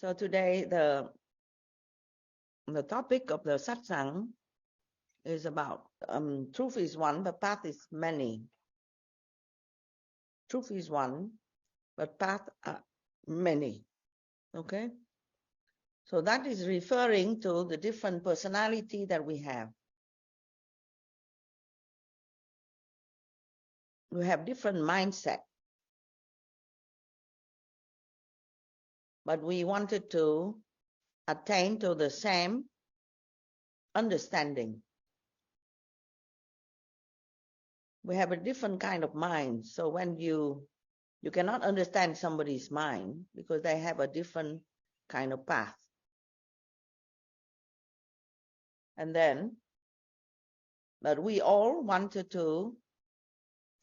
So today the topic of the satsang is about truth is one, but path is many. Truth is one, but path are many. Okay? So that is referring to the different personality that we have. We have different mindset. But we wanted to attain to the same understanding. We have a different kind of mind. So when you cannot understand somebody's mind because they have a different kind of path. And then, but we all wanted to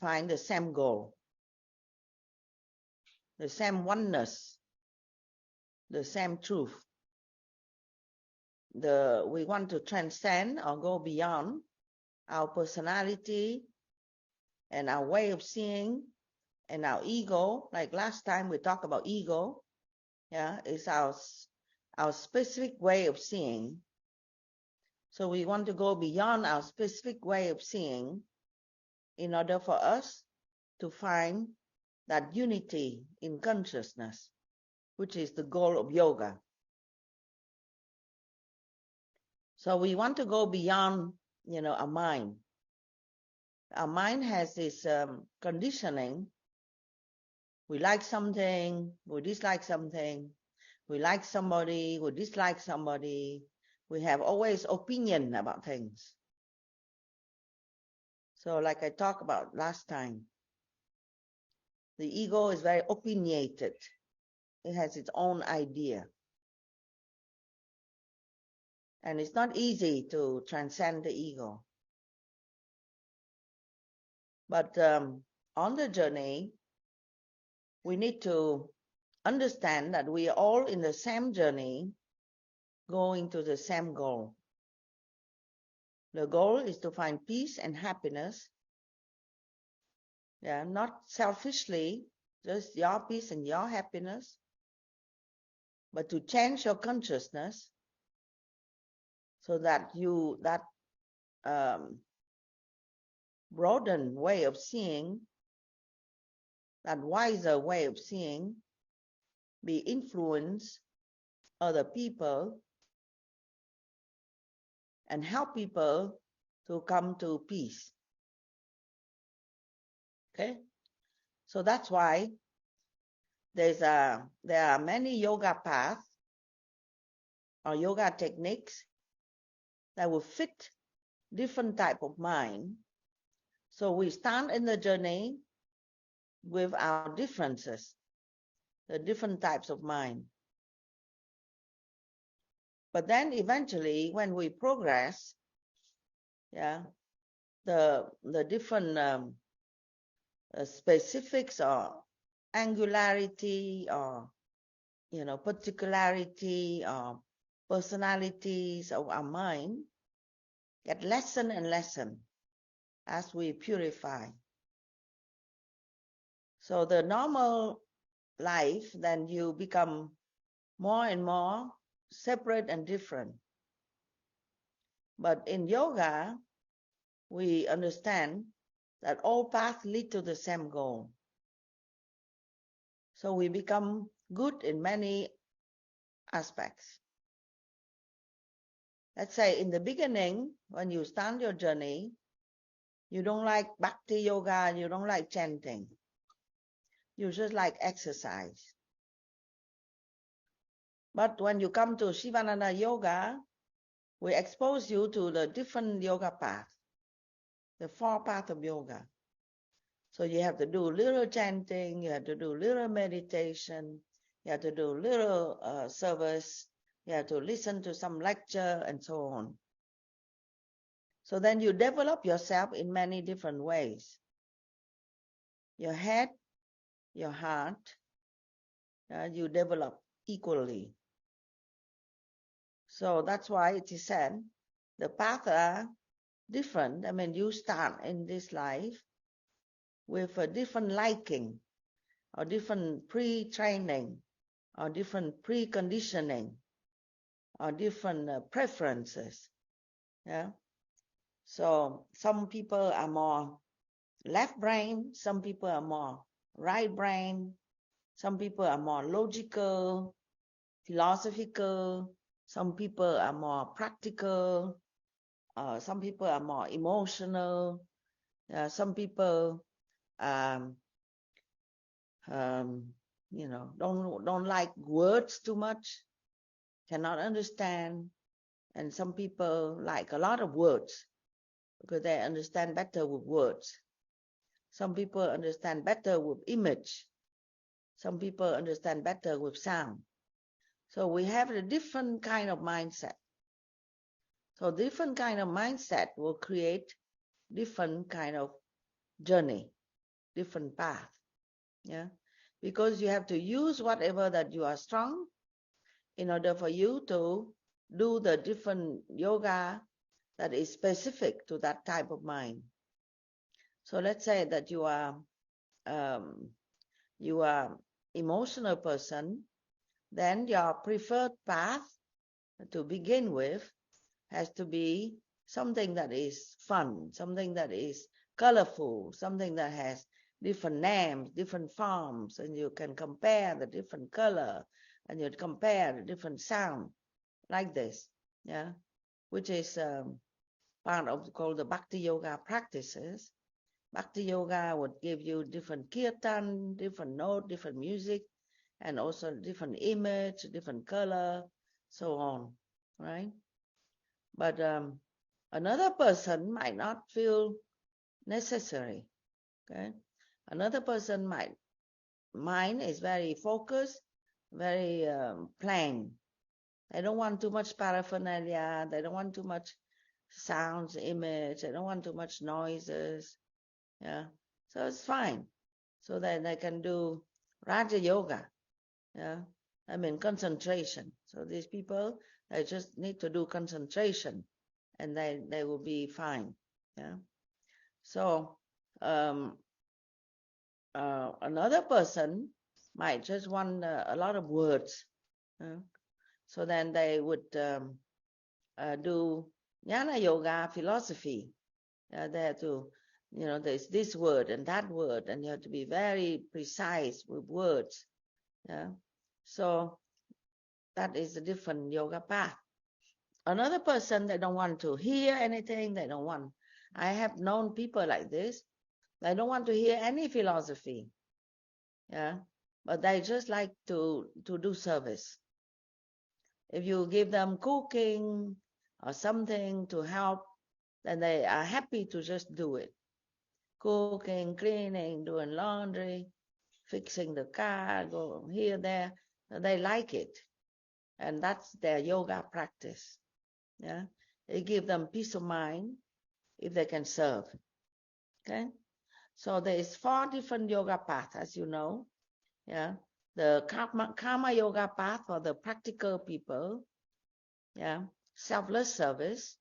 find the same goal, the same oneness, the same truth. We want to transcend or go beyond our personality and our way of seeing and our ego. Like last time we talked about ego, is our specific way of seeing. So we want to go beyond our specific way of seeing in order for us to find that unity in consciousness, which is the goal of yoga. So we want to go beyond, our mind. Our mind has this conditioning. We like something, we dislike something. We like somebody, we dislike somebody. We have always opinion about things. So like I talked about last time, the ego is very opinionated. It has its own idea. And it's not easy to transcend the ego. But on the journey, we need to understand that we are all in the same journey, going to the same goal. The goal is to find peace and happiness. Not selfishly, just your peace and your happiness, but to change your consciousness so that that broadened way of seeing, that wiser way of seeing, be influence other people and help people to come to peace. Okay? So that's why there are many yoga paths or yoga techniques that will fit different type of mind. So we stand in the journey with our differences, the different types of mind. But then eventually when we progress, the different specifics or angularity or particularity or personalities of our mind get lessened and lessened as we purify. So the normal life, then you become more and more separate and different. But in yoga, we understand that all paths lead to the same goal. So we become good in many aspects. Let's say in the beginning, when you start your journey, you don't like bhakti yoga, you don't like chanting. You just like exercise. But when you come to Sivananda yoga, we expose you to the different yoga paths, the 4 paths of yoga. So you have to do little chanting, you have to do little meditation, you have to do little service, you have to listen to some lecture and so on. So then you develop yourself in many different ways. Your head, your heart, you develop equally. So that's why it is said the paths are different. I mean, you start in this life with a different liking or different pre-training or different preconditioning, or different preferences. Yeah. So some people are more left brain, some people are more right brain, some people are more logical, philosophical, some people are more practical, some people are more emotional, some people don't like words too much, cannot understand, and some people like a lot of words because they understand better with words. Some people understand better with image. Some people understand better with sound. So we have a different kind of mindset. So different kind of mindset will create different kind of journey, different path. Yeah, because you have to use whatever that you are strong in order for you to do the different yoga that is specific to that type of mind. So let's say that you are emotional person, then your preferred path to begin with has to be something that is fun, something that is colorful, something that has different names, different forms, and you can compare the different color, and you compare the different sound, like this, yeah, which is part of called the Bhakti Yoga practices. Bhakti Yoga would give you different kirtan, different note, different music, and also different image, different color, so on, right? But another person might not feel necessary, okay? Another person mind is very focused, very plain. They don't want too much paraphernalia, they don't want too much sounds, image, they don't want too much noises, yeah? So it's fine. So then they can do Raja Yoga, yeah? I mean concentration. So these people, they just need to do concentration, and they will be fine. Yeah. So another person might just want a lot of words. So then they would do Jnana Yoga philosophy. They have to, there's this word and that word, and you have to be very precise with words. Yeah. So that is a different yoga path. Another person, they don't want to hear anything. They don't want. I have known people like this. They don't want to hear any philosophy. Yeah, but they just like to do service. If you give them cooking or something to help, then they are happy to just do it. Cooking, cleaning, doing laundry, fixing the car, go here, there. They like it. And that's their yoga practice. Yeah, it gives them peace of mind if they can serve. Okay, so there is 4 different yoga paths, as you know. Yeah, the karma yoga path for the practical people. Yeah, selfless service.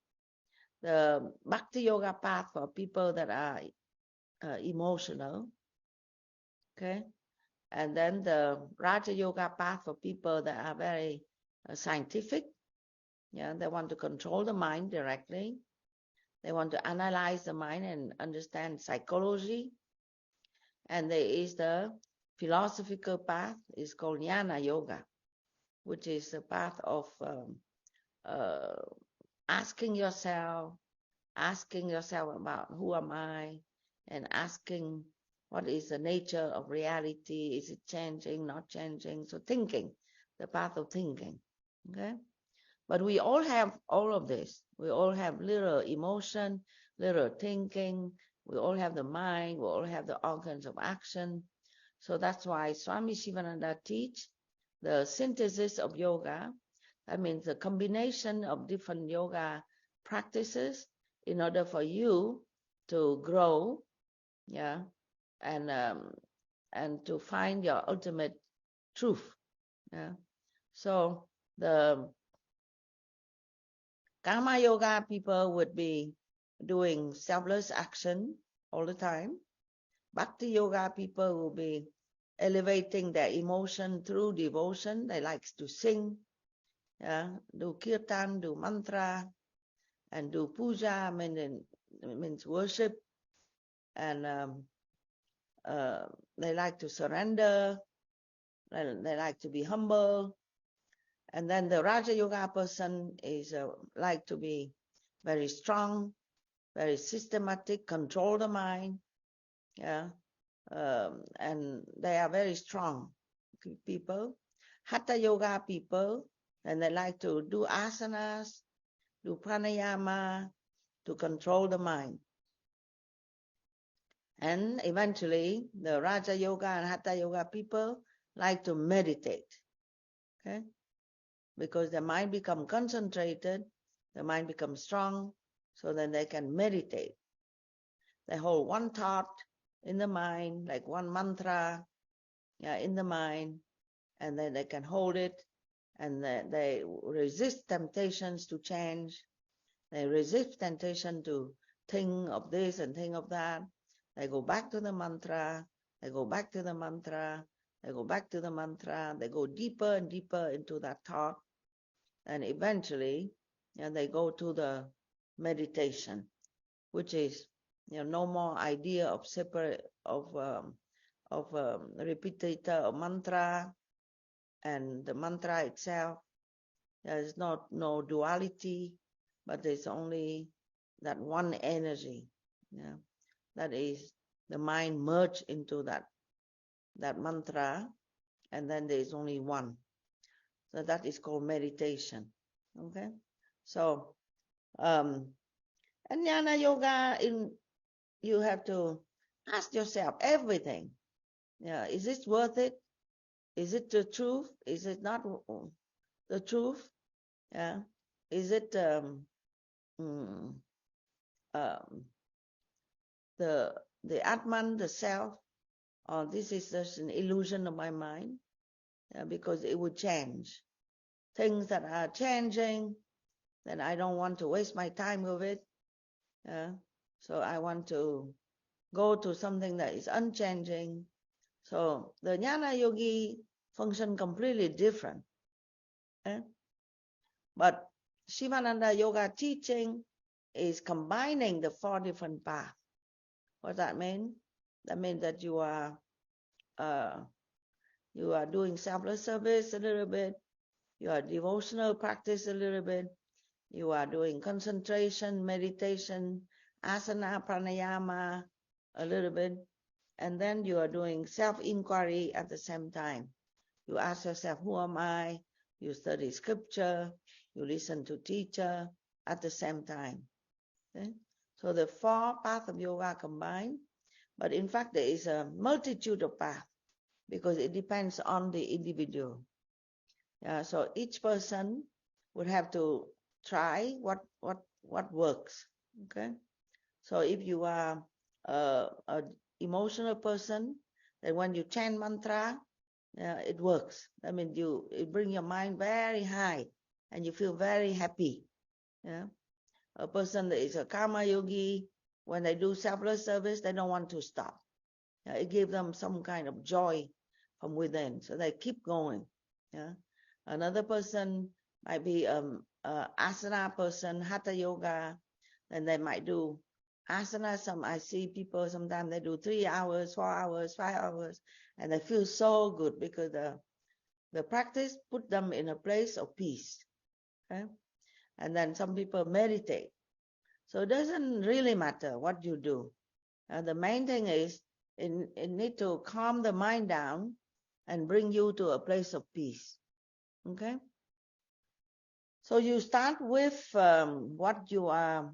The bhakti yoga path for people that are emotional. Okay, and then the raja yoga path for people that are very scientific. Yeah, they want to control the mind directly. They want to analyze the mind and understand psychology. And there is the philosophical path, is called Jnana Yoga, which is the path of asking yourself about who am I, and asking what is the nature of reality, is it changing, not changing? So thinking, the path of thinking, okay? But we all have all of this. We all have little emotion, little thinking. We all have the mind. We all have the organs of action. So that's why Swami Sivananda teach the synthesis of yoga. That means the combination of different yoga practices in order for you to grow, yeah, and to find your ultimate truth. Yeah. So the Karma yoga people would be doing selfless action all the time. Bhakti yoga people will be elevating their emotion through devotion. They like to sing, do kirtan, do mantra, and do puja, means worship. And they like to surrender. They like to be humble. And then the Raja Yoga person is like to be very strong, very systematic, control the mind. And they are very strong people. Hatha Yoga people, and they like to do asanas, do pranayama, to control the mind. And eventually, the Raja Yoga and Hatha Yoga people like to meditate. Okay? Because the mind becomes concentrated, the mind becomes strong, so then they can meditate. They hold one thought in the mind, like one mantra in the mind, and then they can hold it, and they resist temptations to change. They resist temptation to think of this and think of that. They go back to the mantra, they go back to the mantra, they go back to the mantra, they go deeper and deeper into that thought. And eventually, they go to the meditation, which is, no more idea of separate repetitor of mantra and the mantra itself. There is no duality, but there's only that one energy. That is the mind merged into that mantra, and then there is only one. So that is called meditation. Okay, so and jnana yoga, you have to ask yourself everything. Is this worth it? Is it the truth? Is it not the truth? Is it the Atman, the self, or this is just an illusion of my mind? Because it would change. Things that are changing, then I don't want to waste my time with it. So I want to go to something that is unchanging. So the jnana yogi function completely different. But Sivananda yoga teaching is combining the 4 different paths. What does that mean? That means that you are doing selfless service a little bit, you are devotional practice a little bit, you are doing concentration, meditation, asana, pranayama a little bit, and then you are doing self-inquiry at the same time. You ask yourself, who am I? You study scripture, you listen to teacher at the same time. Okay? So the 4 paths of yoga combined, but in fact there is a multitude of paths because it depends on the individual. So each person would have to try what works. Okay. So if you are an emotional person, then when you chant mantra, it works. I mean, it brings your mind very high, and you feel very happy. A person that is a karma yogi, when they do selfless service, they don't want to stop. It gives them some kind of joy from within, so they keep going. Another person might be asana person, hatha yoga, then they might do asana. I see people sometimes they do 3 hours, 4 hours, 5 hours, and they feel so good because the practice put them in a place of peace. Okay? And then some people meditate. So it doesn't really matter what you do. The main thing is it need to calm the mind down and bring you to a place of peace. Okay? So you start with what you are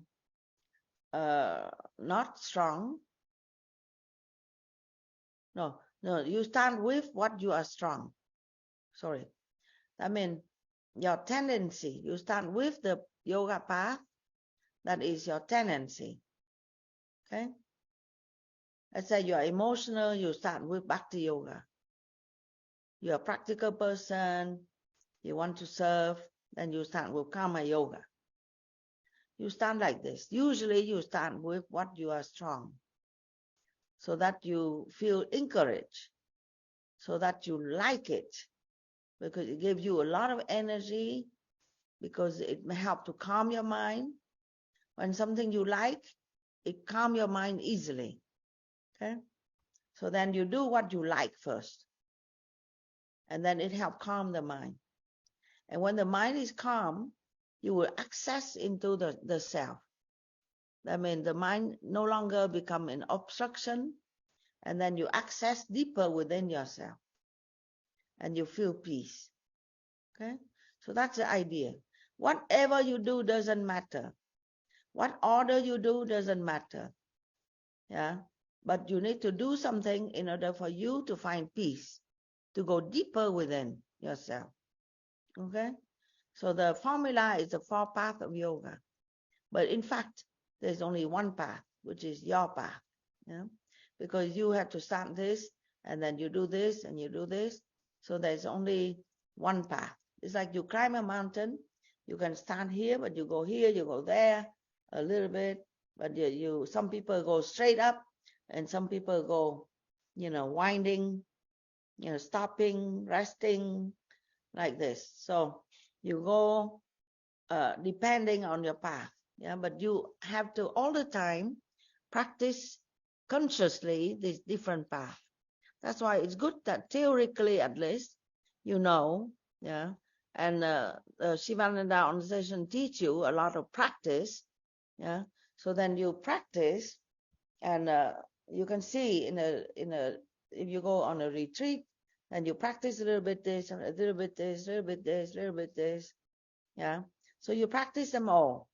not strong. No, you start with what you are strong. Sorry. I mean, your tendency. You start with the yoga path. That is your tendency. Okay? Let's say you are emotional, you start with Bhakti Yoga. You're a practical person, you want to serve, then you start with Karma Yoga. You start like this. Usually you start with what you are strong, so that you feel encouraged. so that you like it, because it gives you a lot of energy, because it may help to calm your mind. When something you like, it calms your mind easily. Okay? So then you do what you like first, and then it helps calm the mind. And when the mind is calm, you will access into the self. That means the mind no longer become an obstruction, and then you access deeper within yourself, and you feel peace. Okay? So that's the idea. Whatever you do doesn't matter. What order you do doesn't matter. Yeah? But you need to do something in order for you to find peace, to go deeper within yourself. Okay? So the formula is the 4 paths of yoga. But in fact, there's only one path, which is your path. Yeah? Because you have to start this, and then you do this, and you do this. So there's only one path. It's like you climb a mountain. You can start here, but you go here, you go there a little bit. But some people go straight up, and some people go, winding, stopping, resting, like this. So you go depending on your path. Yeah, but you have to all the time practice consciously this different path. That's why it's good that theoretically, at least, yeah. And the Sivananda organization teach you a lot of practice. Yeah. So then you practice, and you can see if you go on a retreat, and you practice a little bit this, and a little bit this, a little bit this, a little bit this. Yeah. So you practice them all.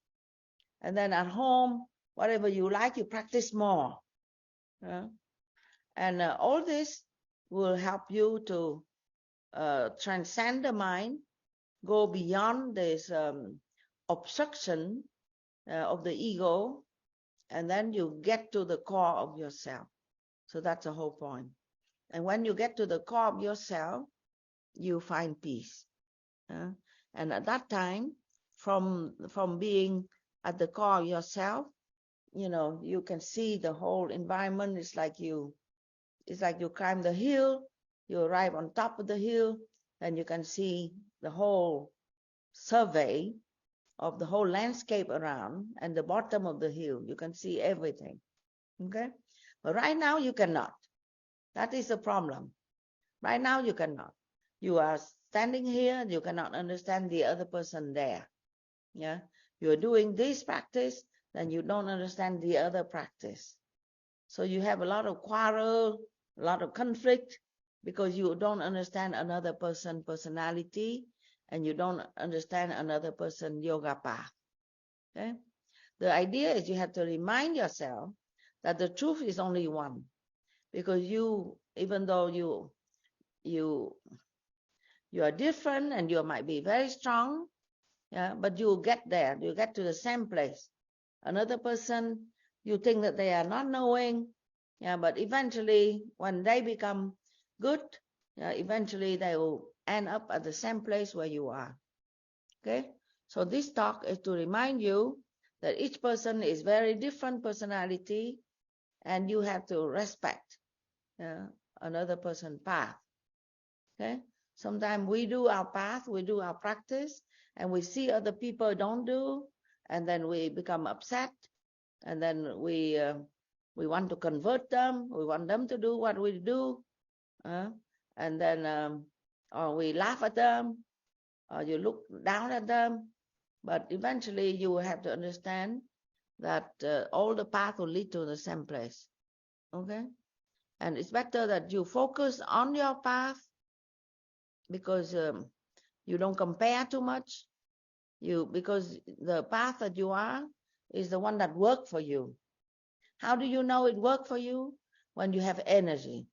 And then at home, whatever you like, you practice more. Yeah? And all this will help you to transcend the mind, go beyond this obstruction of the ego, and then you get to the core of yourself. So that's the whole point. And when you get to the core of yourself, you find peace. And at that time, from being at the core of yourself, you can see the whole environment. It's like you climb the hill, you arrive on top of the hill, and you can see the whole survey of the whole landscape around, and the bottom of the hill. You can see everything. Okay? But right now you cannot. That is the problem. Right now you cannot. You are standing here, you cannot understand the other person there. Yeah? You are doing this practice, then you don't understand the other practice. So you have a lot of quarrel, a lot of conflict, because you don't understand another person's personality, and you don't understand another person's yoga path. Okay? The idea is you have to remind yourself that the truth is only one, because even though you are different, and you might be very strong, yeah, but you get there, you get to the same place. Another person, you think that they are not knowing, yeah, but eventually when they become good, eventually they will end up at the same place where you are. Okay? So this talk is to remind you that each person is very different personality, and you have to respect another person's path. Okay? Sometimes we do our path, we do our practice, and we see other people don't do, and then we become upset, and then we want to convert them, we want them to do what we do, and then or we laugh at them, or you look down at them. But eventually you will have to understand that all the path will lead to the same place. Okay? And it's better that you focus on your path, because you don't compare too much. Because the path that you are is the one that worked for you. How do you know it worked for you? When you have energy.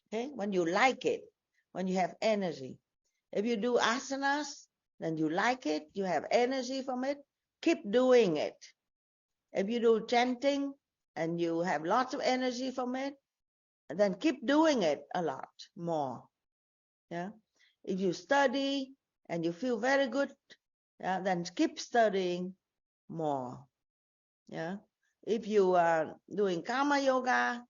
Okay? When you like it, when you have energy. If you do asanas, then you like it, you have energy from it, keep doing it. If you do chanting and you have lots of energy from it, then keep doing it a lot more. Yeah. If you study and you feel very good, then keep studying more. Yeah. If you are doing karma yoga,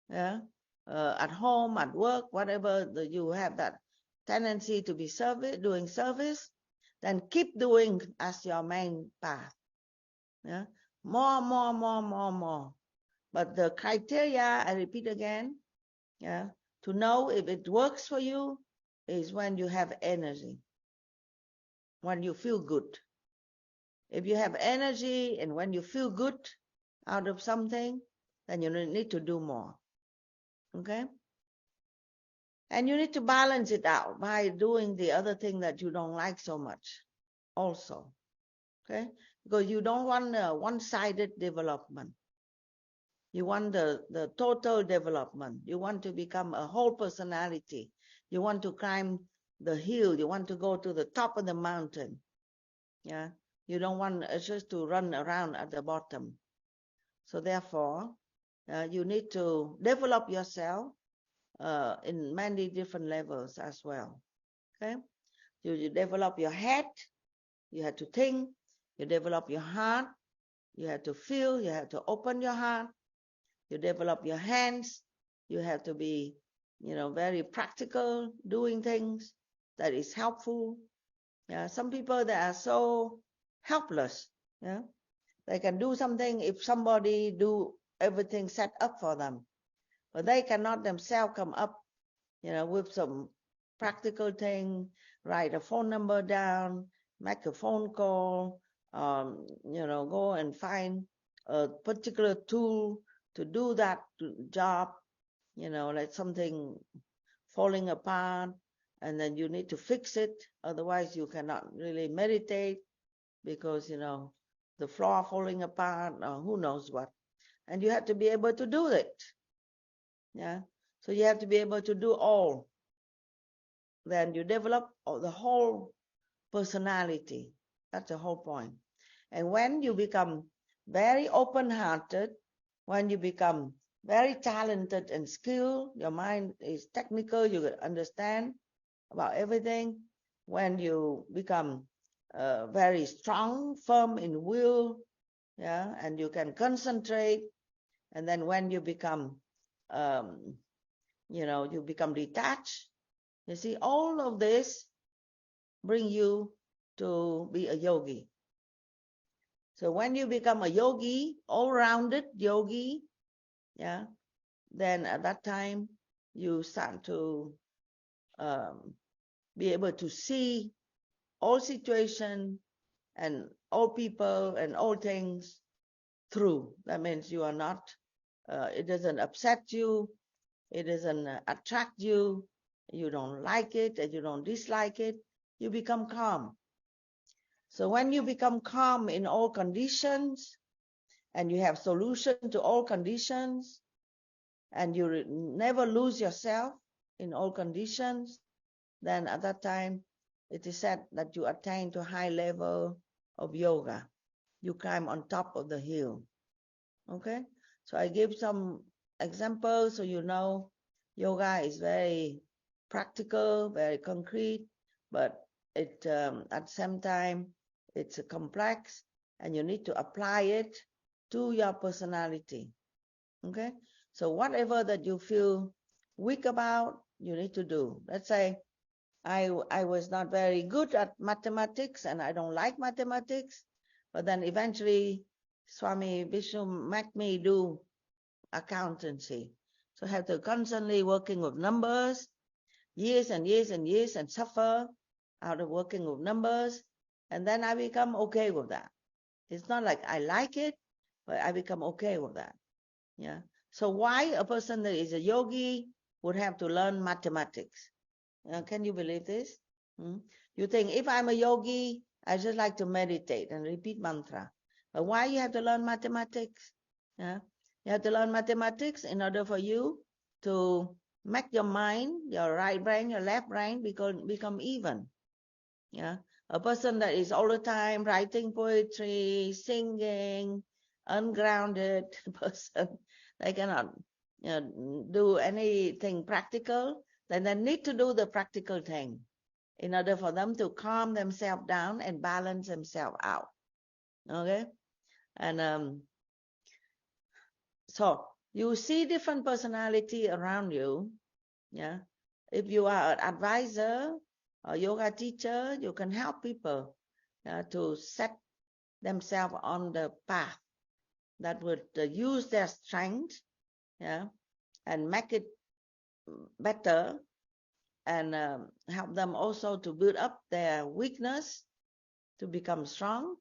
yeah, at home, at work, whatever you have that tendency to be doing service, then keep doing as your main path. Yeah, more. But the criteria, I repeat again, yeah, to know if it works for you is when you have energy, when you feel good. If you have energy and when you feel good out of something, then you need to do more. Okay? And you need to balance it out by doing the other thing that you don't like so much also. Okay? Because you don't want a one-sided development. You want the total development. You want to become a whole personality. You want to climb the hill. You want to go to the top of the mountain. Yeah? You don't want just to run around at the bottom. So therefore, you need to develop yourself in many different levels as well. Okay? You develop your head, you have to think. You develop your heart, you have to feel, you have to open your heart. You develop your hands, you have to be, very practical, doing things that is helpful. Yeah, some people that are so helpless. Yeah, they can do something if somebody do everything set up for them, but they cannot themselves come up, with some practical thing, write a phone number down, make a phone call, go and find a particular tool to do that job, like something falling apart, and then you need to fix it. Otherwise, you cannot really meditate because, the floor falling apart or who knows what. And you have to be able to do it. Yeah. So you have to be able to do all. Then you develop the whole personality. That's the whole point. And when you become very open-hearted, when you become very talented and skilled, your mind is technical, you understand about everything. When you become very strong, firm in will, yeah, and you can concentrate. And then when you become, you become detached. You see, all of this bring you to be a yogi. So when you become a yogi, all-rounded yogi, yeah, then at that time you start to be able to see all situations and all people and all things through. That means you are not, it doesn't upset you, it doesn't attract you, you don't like it and you don't dislike it, you become calm. So when you become calm in all conditions and you have solution to all conditions and you never lose yourself in all conditions, then at that time it is said that you attain to a high level of yoga. You climb on top of the hill. Okay? So I give some examples so you know yoga is very practical, very concrete, but it at the same time it's complex and you need to apply it to your personality. Okay? So whatever that you feel weak about, you need to do. Let's say I was not very good at mathematics and I don't like mathematics, but then eventually Swami Vishnu made me do accountancy. So I have to constantly working with numbers, years and years and years, and suffer out of working with numbers. And then I become okay with that. It's not like I like it, but I become okay with that. Yeah. So why a person that is a yogi would have to learn mathematics? Can you believe this? You think if I'm a yogi, I just like to meditate and repeat mantra. But why you have to learn mathematics? Yeah? You have to learn mathematics in order for you to make your mind, your right brain, your left brain become even. Yeah. A person that is all the time writing poetry, singing, ungrounded person, they cannot do anything practical. Then they need to do the practical thing in order for them to calm themselves down and balance themselves out. Okay? And so You see different personality around you. Yeah. If you are an advisor or yoga teacher, you can help people to set themselves on the path that would use their strength, yeah, and make it better, and help them also to build up their weakness to become strong.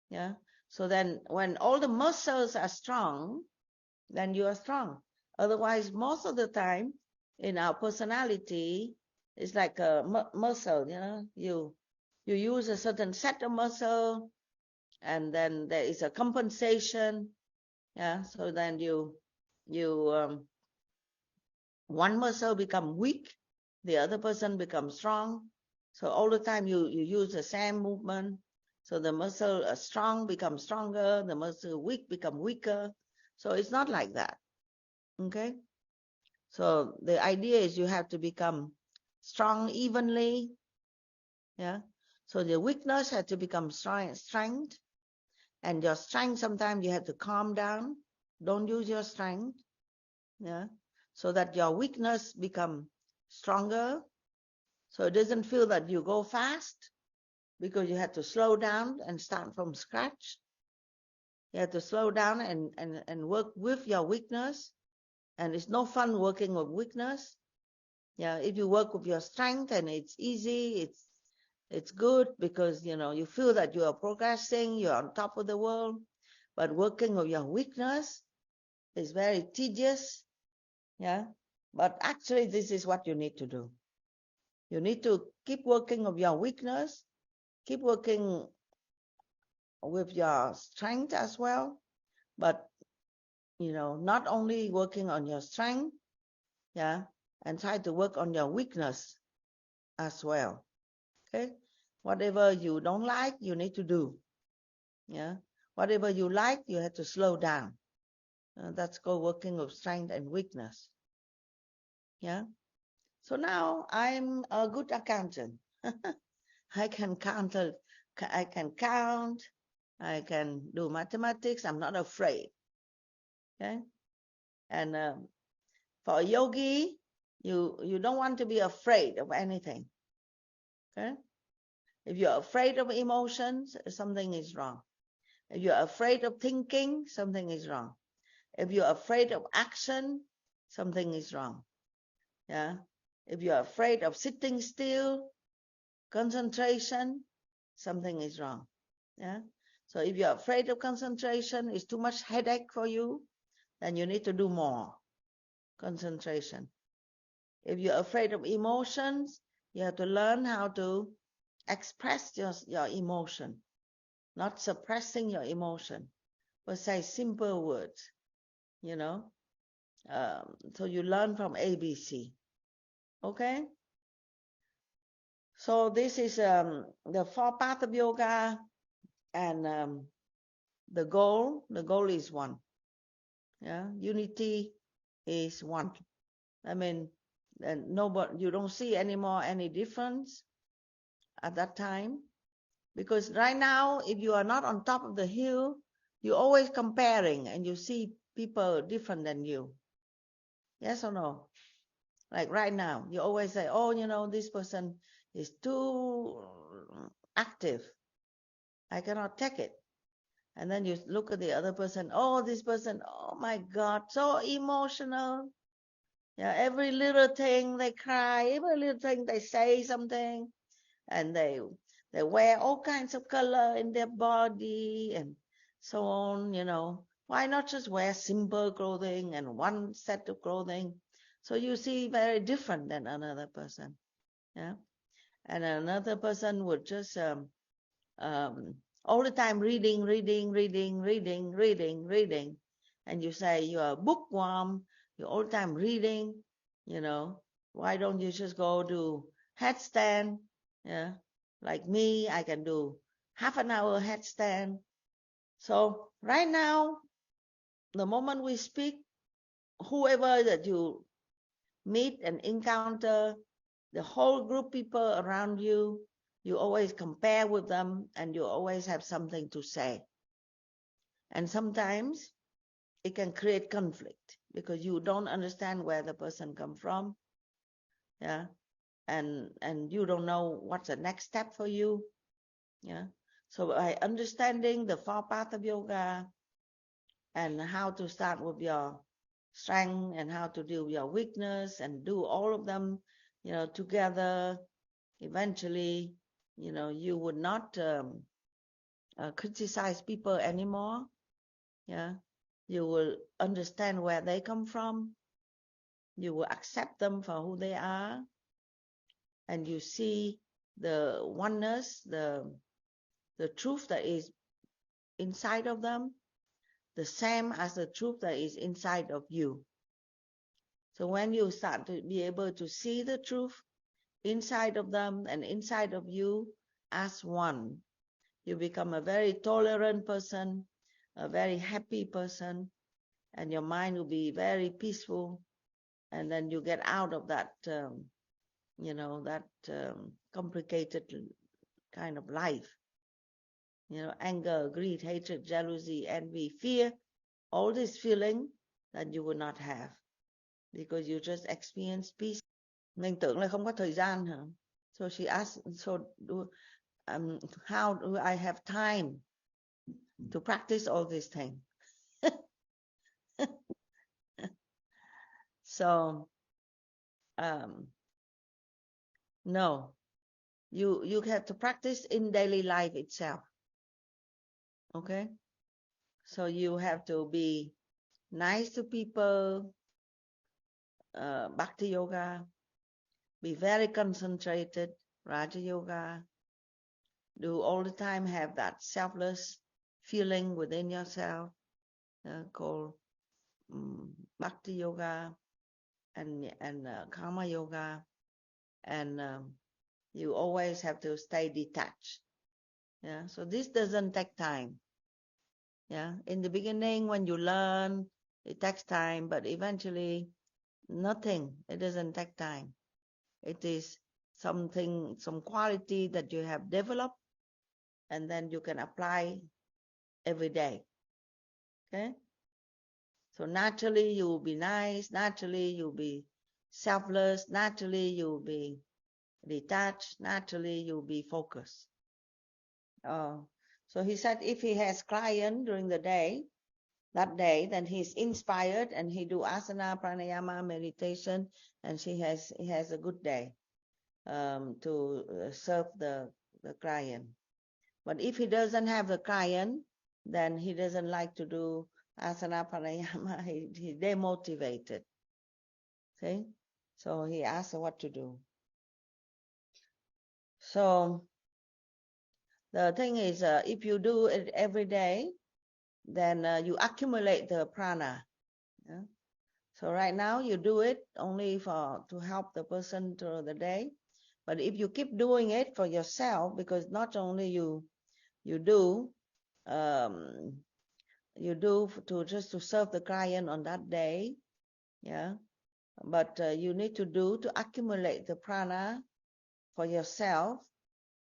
Yeah. So then when all the muscles are strong, then you are strong. Otherwise, most of the time in our personality, it's like a muscle, you use a certain set of muscle, and then there is a compensation. Yeah. So then you one muscle become weak, the other person becomes strong. So all the time you use the same movement. So the muscle strong becomes stronger, the muscle weak become weaker. So it's not like that. Okay. So the idea is you have to become strong evenly. Yeah. So the weakness has to become strength. And your strength, sometimes you have to calm down. Don't use your strength. Yeah. So that your weakness become stronger. So it doesn't feel that you go fast, because you have to slow down and start from scratch. You have to slow down and work with your weakness. And it's no fun working with weakness. Yeah, if you work with your strength, and it's easy, it's good, because you feel that you are progressing, you're on top of the world. But working with your weakness is very tedious. Yeah. But actually, this is what you need to do. You need to keep working with your weakness, keep working with your strength as well. But not only working on your strength, yeah, and try to work on your weakness as well. Okay. Whatever you don't like, you need to do. Yeah. Whatever you like, you have to slow down. That's called working with strength and weakness. Yeah. So now I'm a good accountant. I can count. I can do mathematics. I'm not afraid. Okay. And for a yogi, you don't want to be afraid of anything. Okay. If you're afraid of emotions, something is wrong. If you're afraid of thinking, something is wrong. If you're afraid of action, something is wrong. Yeah. If you're afraid of sitting still, concentration, something is wrong. Yeah. So if you're afraid of concentration, it's too much headache for you, then you need to do more concentration. If you're afraid of emotions, you have to learn how to express your emotion, not suppressing your emotion, but say simple words, so you learn from ABC. Okay? So this is the 4 paths of yoga, and the goal is one. Yeah, unity is one. I mean, nobody, you don't see anymore any difference at that time, because right now, if you are not on top of the hill, you're always comparing, and you see people different than you. Yes or no? Like right now, you always say, oh, this person is too active. I cannot take it. And then you look at the other person, oh, this person, oh my God, so emotional. Yeah, every little thing they cry, every little thing they say something, and they wear all kinds of color in their body and so on. Why not just wear simple clothing and one set of clothing? So you see very different than another person. Yeah. And another person would just all the time reading, and you say you are a bookworm, you're all the time reading. Why don't you just go do headstand? Yeah, like me, I can do half an hour headstand. So right now, the moment we speak, whoever that you meet and encounter, the whole group people around you, you always compare with them, and you always have something to say. And sometimes it can create conflict. because you don't understand where the person come from, yeah, and you don't know what's the next step for you, yeah. So by understanding the 4 paths of yoga and how to start with your strength and how to deal with your weakness and do all of them, together, eventually, you would not criticize people anymore, yeah. You will understand where they come from. You will accept them for who they are, and you see the oneness, the truth that is inside of them, the same as the truth that is inside of you. So when you start to be able to see the truth inside of them and inside of you as one, you become a very tolerant person, a very happy person, and your mind will be very peaceful. And then you get out of that, complicated kind of life. Anger, greed, hatred, jealousy, envy, fear, all this feeling that you will not have because you just experience peace. Mình tưởng là không có thời gian hả? So she asked, how do I have time to practice all these things? So, no, you have to practice in daily life itself. Okay? So you have to be nice to people, Bhakti Yoga, be very concentrated, Raja Yoga, do all the time have that selfless feeling within yourself, called Bhakti Yoga and Karma Yoga, and you always have to stay detached. Yeah, so this doesn't take time. Yeah, in the beginning when you learn, it takes time, but eventually nothing. It doesn't take time. It is something, some quality that you have developed, and then you can apply every day. Okay? So naturally you will be nice, naturally you'll be selfless, naturally you'll be detached, naturally you'll be focused. So he said if he has client during the day, that day, then he's inspired and he do asana, pranayama, meditation, and he has a good day to serve the client. But if he doesn't have the client, then he doesn't like to do asana, pranayama. He demotivated. See? So he asked what to do. So the thing is, if you do it every day, then you accumulate the prana. Yeah? So right now you do it only to help the person through the day. But if you keep doing it for yourself, because not only you do just to serve the client on that day, yeah, but you need to do to accumulate the prana for yourself,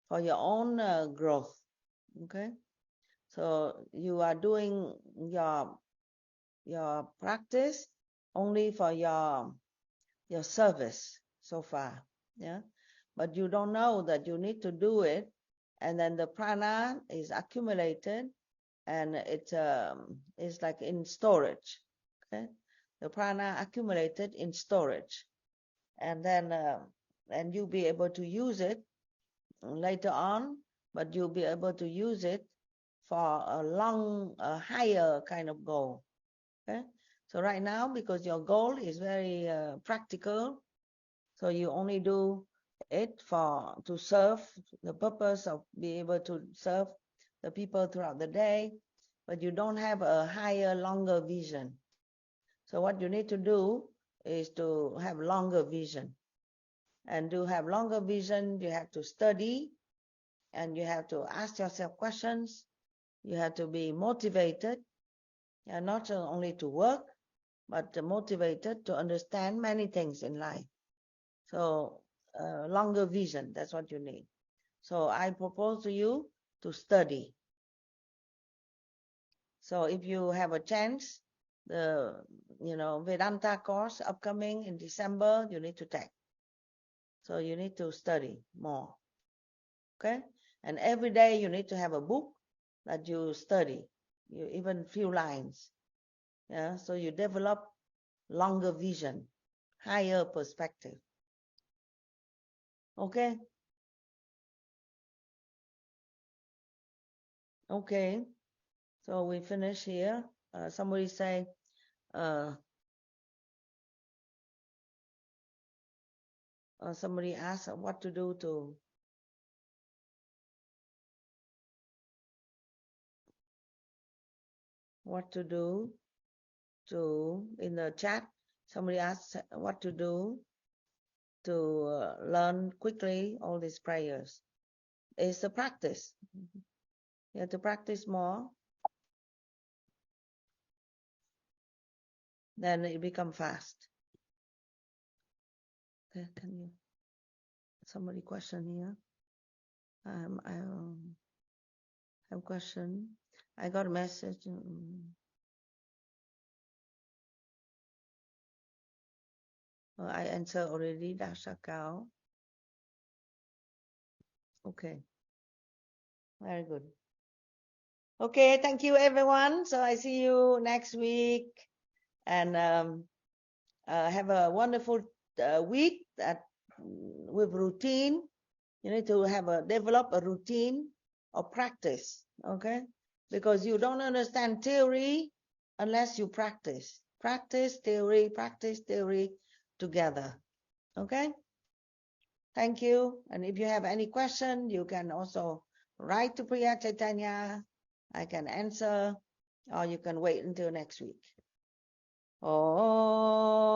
for your own growth. Okay, so you are doing your practice only for your service so far, yeah, but you don't know that you need to do it, and then the prana is accumulated, and it is like in storage. Okay, the prana accumulated in storage, and then and you'll be able to use it later on, but you'll be able to use it for a higher kind of goal. Okay, so right now, because your goal is very practical, so you only do it to serve the purpose of being able to serve the people throughout the day, but you don't have a higher, longer vision. So what you need to do is to have longer vision. And to have longer vision, you have to study, and you have to ask yourself questions. You have to be motivated, and not only to work, but motivated to understand many things in life. So longer vision, that's what you need. So I propose to you to study. So if you have a chance, the Vedanta course upcoming in December, you need to take. So you need to study more. Okay? And every day you need to have a book that you study, you even few lines. Yeah, so you develop longer vision, higher perspective. Okay? Okay. So we finish here. Somebody say, somebody asked what to do in the chat. Somebody asked what to do to learn quickly all these prayers. It's a practice. You have to practice more, then it become fast. Okay, can you? Somebody question here. I have a question. I got a message. I answered already. Dasha Kao. Okay. Very good. Okay, thank you everyone. So I see you next week, and have a wonderful week that with routine. You need to develop a routine of practice, okay? Because you don't understand theory unless you practice. Practice theory together, okay? Thank you. And if you have any question, you can also write to Priya Chaitanya. I can answer, or you can wait until next week. Oh.